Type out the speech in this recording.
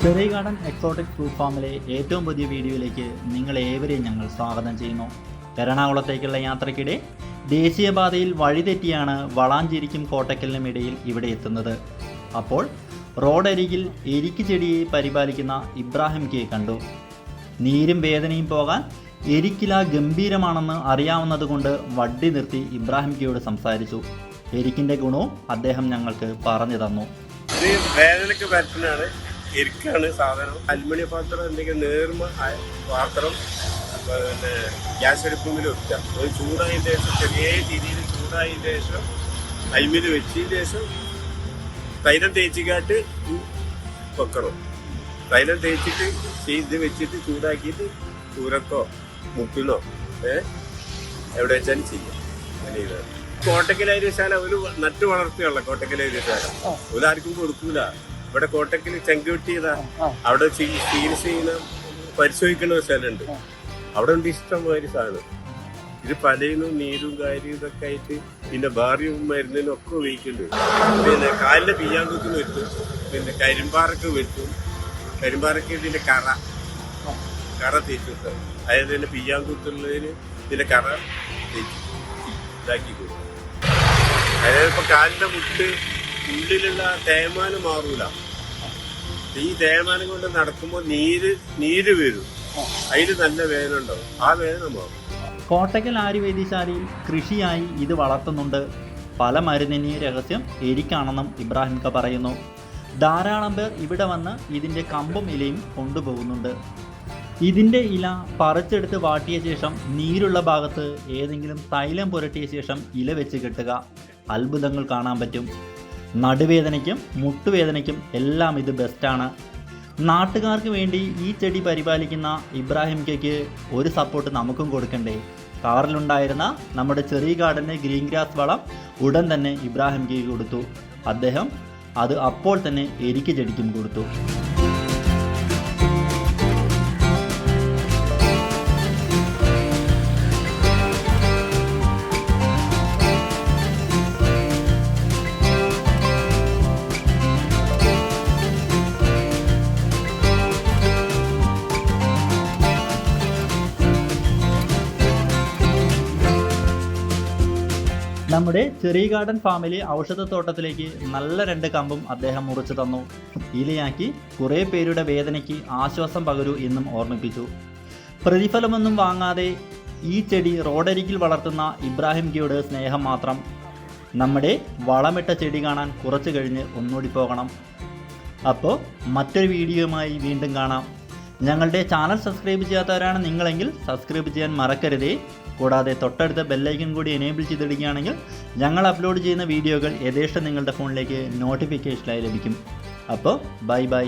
ചെറിയ garden exotic fruit ഫാമിലെ ഏറ്റവും പുതിയ വീഡിയോയിലേക്ക് നിങ്ങളേവരെയും ഞങ്ങൾ സ്വാഗതം ചെയ്യുന്നു. എറണാകുളത്തേക്കുള്ള യാത്രയ്ക്കിടെ ദേശീയപാതയിൽ വഴിതെറ്റിയാണ് വളാഞ്ചേരിക്കും കോട്ടക്കലിനും ഇടയിൽ ഇവിടെ എത്തുന്നത്. അപ്പോൾ റോഡരികിൽ എരിക്ക് ചെടിയെ പരിപാലിക്കുന്ന ഇബ്രാഹിം കെ കണ്ടു. നീരും വേദനയും പോകാൻ എരിക്കില ഗംഭീരമാണെന്ന് അറിയാവുന്നതുകൊണ്ട് വണ്ടി നിർത്തി ഇബ്രാഹിം കെയോട് സംസാരിച്ചു. എരിക്കിൻ്റെ ഗുണവും അദ്ദേഹം ഞങ്ങൾക്ക് പറഞ്ഞു തന്നു. വേദനയ്ക്ക് പറ്റുന്നതാണ്. എരിക്കാണ് സാധനം. അലുമിനിയം പാത്രം, എന്തെങ്കിലും നേർമ പാത്രം പിന്നെ ഗ്യാസ് അടുപ്പിൽ വെക്കുക. അത് ചൂടായതിന് ശേഷം ചെറിയ രീതിയിൽ ചൂടായതിന് ശേഷം അയിമിൽ വെച്ചതിന് ശേഷം തൈലം തേച്ചിക്കാട്ട് വെക്കണം. തൈലം തേച്ചിട്ട് ഇത് വെച്ചിട്ട് ചൂടാക്കിയിട്ട് ചൂരക്കോ മുട്ടിനോ എവിടെ വെച്ചാലും ചെയ്യാം. അങ്ങനെ കോട്ടക്കലൈരശാല ഒരു നട്ടു വളർത്തിയുള്ള കോട്ടക്കലൈരശാല ഒരാർക്കും കൊടുക്കൂല. ഇവിടെ കോട്ടക്കൽ ചെങ്കുവെട്ടിയതാ. അവിടെ ചികിത്സ ചെയ്യുന്ന പരിശോധിക്കുന്ന ഒരു സ്ഥലമുണ്ട്. അവിടെ ഉണ്ട് ഇഷ്ടംമാതിരി സാധനം. ഇത് പലയിനും നീരും കാര്യം ഇതൊക്കെ ആയിട്ട് പിന്നെ ഭാര്യയും മരുന്നിനും ഒക്കെ ഉപയോഗിക്കുന്നുണ്ട്. പിന്നെ കാലിന്റെ പിയ്യാങ്കുത്തിന് വെട്ടും, പിന്നെ കരിമ്പാറക്ക് വെട്ടും. കരിമ്പാറക്ക് ഇതിന്റെ കറ തേച്ചിട്ട്, അതായത് തന്നെ പിയ്യാങ്കുത്തുള്ളതിന് ഇതിന്റെ കറ തേച്ച് ഇതാക്കി കൊടുക്കും. അതായത് ഇപ്പൊ കാലിന്റെ മുട്ട് ഉള്ളിലുള്ള തേയ്മാനം മാറൂല. ഈ തേയ്മാനം കൊണ്ട് നടക്കുമ്പോൾ നീര് വരും. അതിന് നല്ല വേദന ഉണ്ടാവും. ആ വേദന മാറും. കോട്ടക്കൽ ആര്യവൈദ്യശാലയിൽ കൃഷിയായി ഇത് വളർത്തുന്നുണ്ട്. പല മരുന്നിന് രഹസ്യം എരിക്കാണെന്നും ഇബ്രാഹിം ക പറയുന്നു. ധാരാളം പേർ ഇവിടെ വന്ന് ഇതിൻ്റെ കമ്പും ഇലയും കൊണ്ടുപോകുന്നുണ്ട്. ഇതിൻ്റെ ഇല പറിച്ചെടുത്ത് വാട്ടിയ ശേഷം നീരുള്ള ഭാഗത്ത് ഏതെങ്കിലും തൈലം പുരട്ടിയ ശേഷം ഇല വെച്ച് കെട്ടുക. അത്ഭുതങ്ങൾ കാണാൻ പറ്റും. നടുവേദനയ്ക്കും മുട്ടുവേദനയ്ക്കും എല്ലാം ഇത് ബെസ്റ്റാണ്. നാട്ടുകാർക്ക് വേണ്ടി ഈ ചെടി പരിപാലിക്കുന്ന ഇബ്രാഹിം കെക്ക് ഒരു സപ്പോർട്ട് നമുക്കും കൊടുക്കണ്ടേ? കാറിലുണ്ടായിരുന്ന നമ്മുടെ ചെറിയ ഗാർഡന് ഗ്രീൻ ഗ്രാസ് വളം ഉടൻ തന്നെ ഇബ്രാഹിം കെക്ക് കൊടുത്തു. അദ്ദേഹം അത് അപ്പോൾ തന്നെ എരിക്ക് ചെടിക്കും കൊടുത്തു. നമ്മുടെ ചെറിയ ഗാർഡൻ ഫാമിലി ഔഷധത്തോട്ടത്തിലേക്ക് നല്ല 2 കമ്പും അദ്ദേഹം മുറിച്ചു തന്നു. ഇലയാക്കി കുറേ പേരുടെ വേദനയ്ക്ക് ആശ്വാസം പകരൂ എന്നും ഓർമ്മിപ്പിച്ചു. പ്രതിഫലമൊന്നും വാങ്ങാതെ ഈ ചെടി റോഡരികിൽ വളർത്തുന്ന ഇബ്രാഹിം കെയോട് സ്നേഹം മാത്രം. നമ്മുടെ വളമിട്ട ചെടി കാണാൻ കുറച്ച് കഴിഞ്ഞ് ഒന്നുകൂടി പോകണം. അപ്പോൾ മറ്റൊരു വീഡിയോയുമായി വീണ്ടും കാണാം. ഞങ്ങളുടെ ചാനൽ സബ്സ്ക്രൈബ് ചെയ്യാത്തവരാണ് നിങ്ങളെങ്കിൽ സബ്സ്ക്രൈബ് ചെയ്യാൻ മറക്കരുതേ. കൂടാതെ തൊട്ടടുത്ത ബെല്ലൈക്കൺ കൂടി എനേബിൾ ചെയ്തിടുകയാണെങ്കിൽ ഞങ്ങൾ അപ്ലോഡ് ചെയ്യുന്ന വീഡിയോകൾ യഥേഷ്ടം നിങ്ങളുടെ ഫോണിലേക്ക് നോട്ടിഫിക്കേഷനായി ലഭിക്കും. അപ്പോൾ ബൈ.